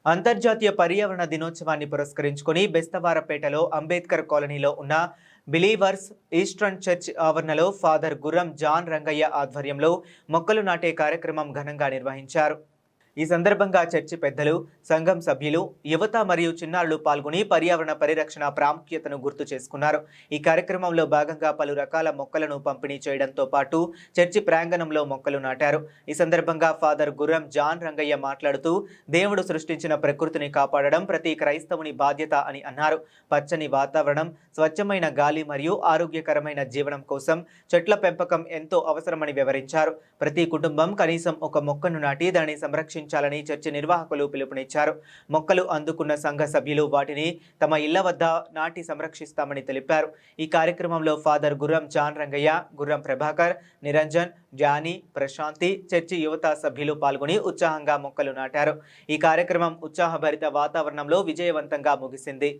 అంతర్జాతీయ పర్యావరణ దినోత్సవాన్ని పురస్కరించుకుని బెస్తవారపేటలో అంబేద్కర్ కాలనీలో ఉన్న బిలీవర్స్ ఈస్టర్న్ చర్చ్ ఆవరణలో ఫాదర్ గుర్రం జాన్ రంగయ్య ఆధ్వర్యంలో మొక్కలు నాటే కార్యక్రమం ఘనంగా నిర్వహించారు. ఈ సందర్భంగా చర్చి పెద్దలు, సంఘం సభ్యులు, యువత మరియు చిన్నారులు పాల్గొని పర్యావరణ పరిరక్షణ ప్రాముఖ్యతను గుర్తు చేసుకున్నారు. ఈ కార్యక్రమంలో భాగంగా పలు రకాల మొక్కలను పంపిణీ చేయడంతో పాటు చర్చి ప్రాంగణంలో మొక్కలు నాటారు. ఈ సందర్భంగా ఫాదర్ గుర్రం జాన్ రంగయ్య మాట్లాడుతూ దేవుడు సృష్టించిన ప్రకృతిని కాపాడడం ప్రతి క్రైస్తవుని బాధ్యత అని అన్నారు. పచ్చని వాతావరణం, స్వచ్ఛమైన గాలి మరియు ఆరోగ్యకరమైన జీవనం కోసం చెట్ల పెంపకం ఎంతో అవసరమని వివరించారు. ప్రతి కుటుంబం కనీసం ఒక మొక్కను నాటి దాన్ని సంరక్షించాలని చర్చి నిర్వాహకులు పిలుపునిచ్చారు. మొక్కలు అందుకున్న సంఘ సభ్యులు వాటిని తమ ఇళ్ల వద్ద నాటి సంరక్షిస్తామని తెలిపారు. ఈ కార్యక్రమంలో ఫాదర్ గుర్రం జాన్ రంగయ్య, గుర్రం ప్రభాకర్, నిరంజన్, జానీ, ప్రశాంతి, చర్చి యువత సభ్యులు పాల్గొని ఉత్సాహంగా మొక్కలు నాటారు. ఈ కార్యక్రమం ఉత్సాహభరిత వాతావరణంలో విజయవంతంగా ముగిసింది.